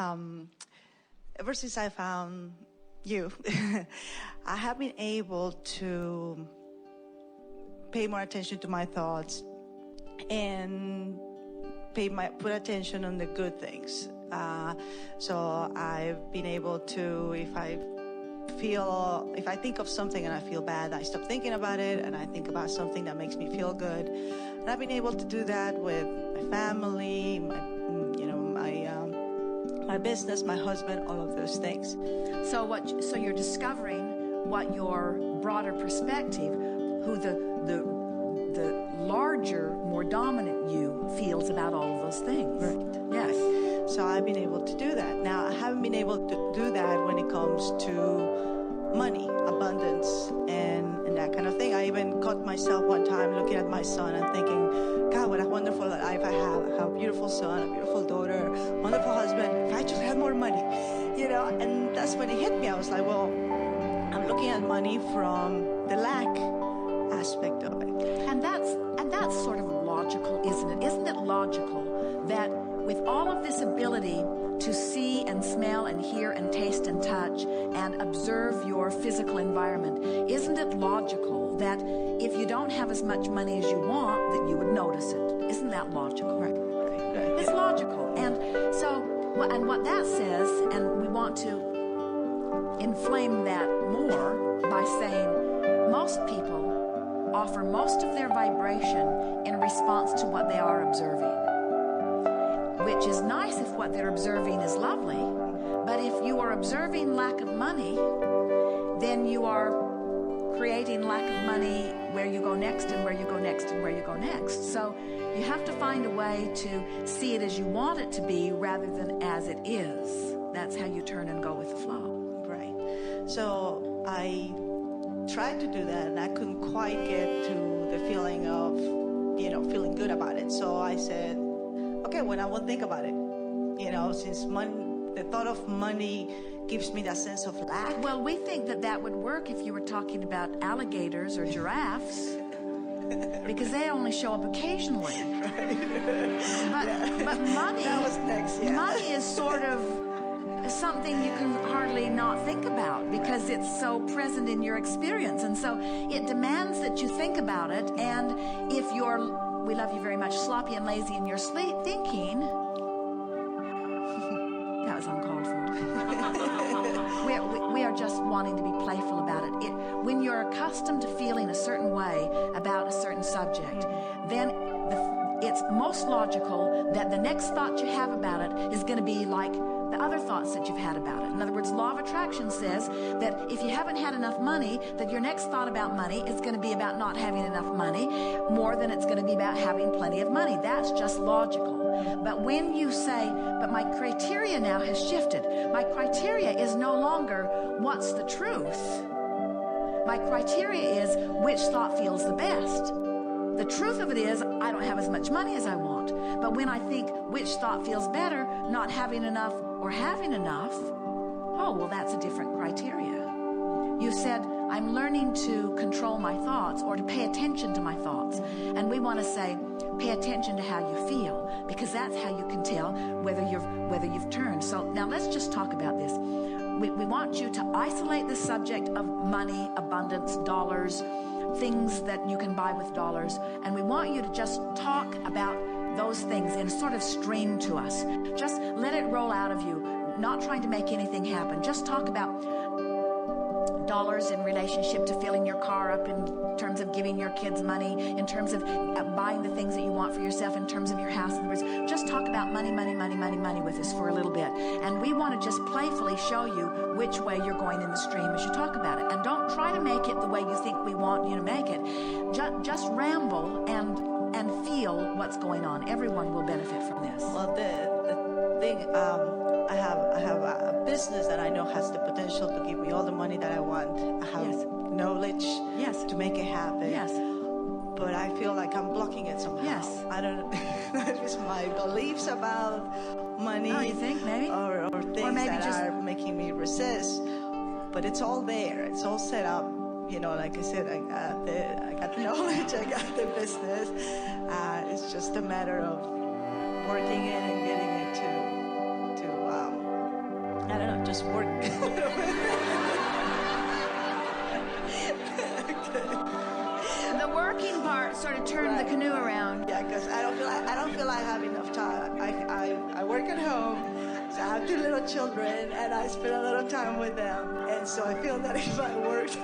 ever since I found you, I have been able to pay more attention to my thoughts and put attention on the good things. So I've been able to, if I think of something and I feel bad, I stop thinking about it and I think about something that makes me feel good. And I've been able to do that with my family, my business, my husband, all of those things. So you're discovering what your broader perspective, who the larger, more dominant you feels about all of those things. Right. Yes. So I've been able to do that. Now, I haven't been able to do that when it comes to money, abundance, and that kind of thing. I even caught myself one time looking at my son and thinking, God, what a wonderful life I have. I have a beautiful son, a beautiful daughter, wonderful husband. If I just had more money, and that's when it hit me. I was like, well, I'm looking at money from the lack aspect of it. And that's sort of logical, isn't it? Isn't it logical that with all of this ability to see and smell and hear and taste and touch and observe your physical environment, isn't it logical that if you don't have as much money as you want, that you would notice it? Isn't that logical? Right. It's logical. And so, and what that says, and we want to inflame that more by saying most people offer most of their vibration in response to what they are observing, which is nice if what they're observing is lovely, but if you are observing lack of money, then you are creating lack of money where you go next and where you go next and where you go next. So you have to find a way to see it as you want it to be rather than as it is. That's how you turn and go with the flow. Right. So I tried to do that and I couldn't quite get to the feeling of, feeling good about it. So I said, okay, well, I won't think about it. Since the thought of money gives me that sense of lack. Well, we think that would work if you were talking about alligators or giraffes, because they only show up occasionally. Right. But money, that was next, yeah. Money is sort of something you can hardly not think about because it's so present in your experience. And so it demands that you think about it. And if you're, we love you very much, sloppy and lazy in your thinking, that was uncalled for. we are just wanting to be playful about it. When you're accustomed to feeling a certain way about a certain subject, then it's most logical that the next thought you have about it is going to be like the other thoughts that you've had about it. In other words, law of attraction says that if you haven't had enough money, that your next thought about money is going to be about not having enough money more than it's going to be about having plenty of money. That's just logical. But when you say, but my criteria now has shifted. My criteria is no longer what's the truth. My criteria is which thought feels the best. The truth of it is I don't have as much money as I want. But when I think which thought feels better, not having enough or having enough, oh, well, that's a different criteria. You said, I'm learning to control my thoughts or to pay attention to my thoughts. And we want to say, pay attention to how you feel, because that's how you can tell whether you've turned. So now let's just talk about this. We want you to isolate the subject of money, abundance, dollars, things that you can buy with dollars, and we want you to just talk about those things in a sort of stream to us. Just let it roll out of you, not trying to make anything happen. Just talk about dollars in relationship to filling your car up, in terms of giving your kids money, in terms of buying the things that you want for yourself, in terms of your house. In other words, just talk about money, money, money, money, money with us for a little bit. And we want to just playfully show you which way you're going in the stream as you talk about it. And don't try to make it the way you think we want you to make it. Just ramble and feel what's going on. Everyone will benefit from this. Well, the thing, I have a business that I know has the potential to give me all the money that I want. I have knowledge to make it happen. Yes. But I feel like I'm blocking it somehow. Yes. I don't know. It's my beliefs about money. Oh, you think maybe? Or things that are making me resist. But it's all there. It's all set up. Like I said, I got the knowledge, I got the business. It's just a matter of working it and getting it to just work. The working part sort of turned the canoe around. Yeah, because I don't feel like I have enough time. I work at home, so I have 2 little children, and I spend a lot of time with them. And so I feel that if I worked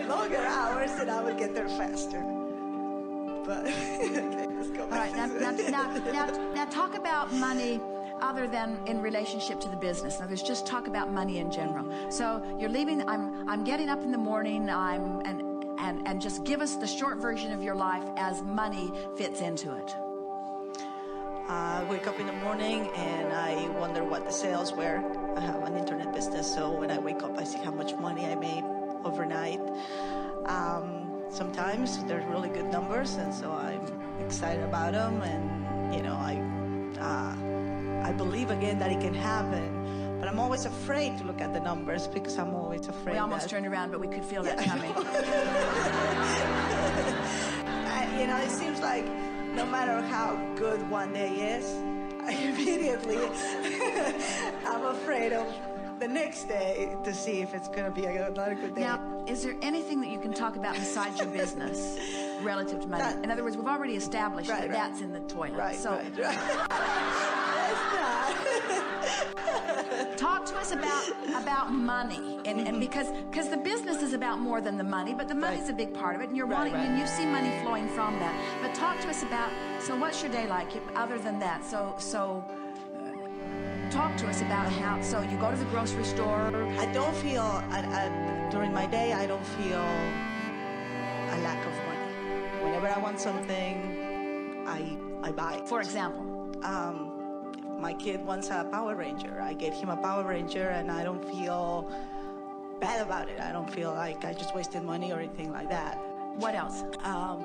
longer hours, then I would get there faster. But okay, let's go back. All right, now talk about money other than in relationship to the business. Now, there's just talk about money in general. So you're leaving. I'm getting up in the morning. And just give us the short version of your life as money fits into it. I wake up in the morning and I wonder what the sales were. I have an internet business, so when I wake up, I see how much money I made overnight. Sometimes there's really good numbers, and so I'm excited about them. And you know, I believe again that it can happen. But I'm always afraid to look at the numbers because I'm always afraid. We almost turned around, but we could feel that coming. You know, it seems like no matter how good one day is, I immediately I'm afraid of the next day to see if it's going to be another good day. Now, is there anything that you can talk about besides your business relative to money? In other words, we've already established that that's in the toilet. Talk to us about money, and because the business is about more than the money, but the money's a big part of it, and you're wanting, and you see money flowing from that. But talk to us about, so what's your day like other than that? So talk to us about how, so you go to the grocery store. I don't feel, during my day, I don't feel a lack of money. Whenever I want something, I buy it. For example? My kid wants a Power Ranger. I get him a Power Ranger, and I don't feel bad about it. I don't feel like I just wasted money or anything like that. What else? I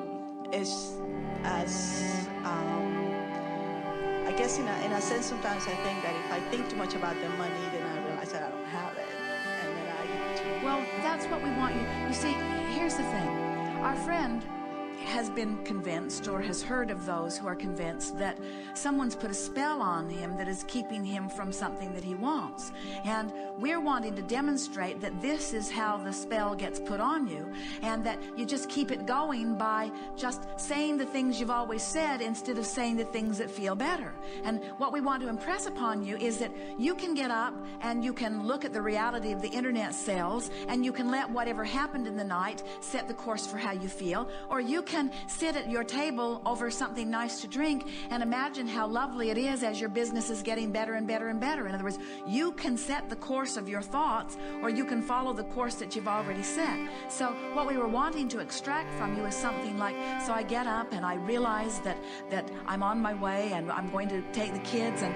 guess in a sense, sometimes I think that if I think too much about the money, then I realize that I don't have it, and then I get to... Well, that's what we want you. You see, here's the thing. Our friend has been convinced, or has heard of those who are convinced, that someone's put a spell on him that is keeping him from something that he wants. And we're wanting to demonstrate that this is how the spell gets put on you, and that you just keep it going by just saying the things you've always said instead of saying the things that feel better. And what we want to impress upon you is that you can get up and you can look at the reality of the internet sales, and you can let whatever happened in the night set the course for how you feel, or you can sit at your table over something nice to drink and imagine how lovely it is as your business is getting better and better and better. In other words, you can set the course of your thoughts, or you can follow the course that you've already set. So what we were wanting to extract from you is something like, so I get up and I realize that I'm on my way and I'm going to take the kids, and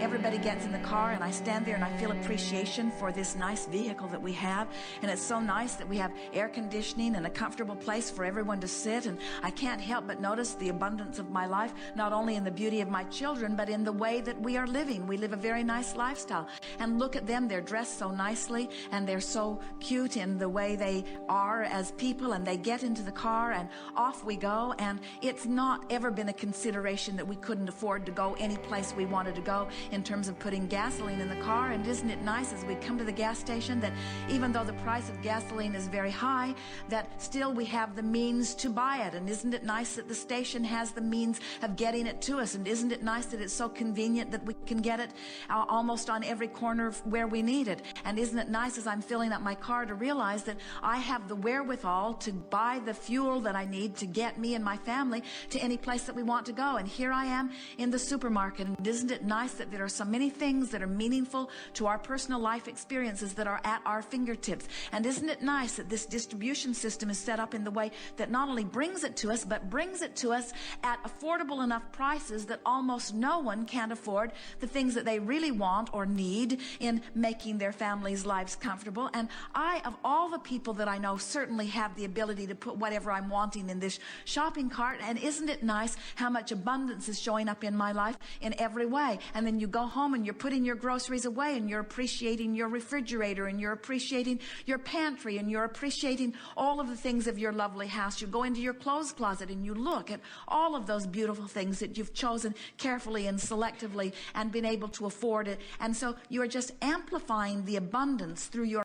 everybody gets in the car, and I stand there and I feel appreciation for this nice vehicle that we have, and it's so nice that we have air conditioning and a comfortable place for everyone to sit. And I can't help but notice the abundance of my life, not only in the beauty of my children, but in the way that we are living. We live a very nice lifestyle. And look at them. They're dressed so nicely, and they're so cute in the way they are as people, and they get into the car and off we go. And it's not ever been a consideration that we couldn't afford to go any place we wanted to go in terms of putting gasoline in the car. And isn't it nice as we come to the gas station that even though the price of gasoline is very high, that still we have the means to buy it? And isn't it nice that the station has the means of getting it to us? And isn't it nice that it's so convenient that we can get it almost on every corner where we need it? And isn't it nice as I'm filling up my car to realize that I have the wherewithal to buy the fuel that I need to get me and my family to any place that we want to go? And here I am in the supermarket. And isn't it nice that there are so many things that are meaningful to our personal life experiences that are at our fingertips? And isn't it nice that this distribution system is set up in the way that not only brings it to us, but brings it to us at affordable enough prices that almost no one can afford the things that they really want or need in making their families' lives comfortable. And I, of all the people that I know, certainly have the ability to put whatever I'm wanting in this shopping cart. And isn't it nice how much abundance is showing up in my life in every way? And then you go home and you're putting your groceries away, and you're appreciating your refrigerator, and you're appreciating your pantry, and you're appreciating all of the things of your lovely house. You go into your clothes closet and you look at all of those beautiful things that you've chosen carefully and selectively and been able to afford it. And so you're just amplifying the abundance through your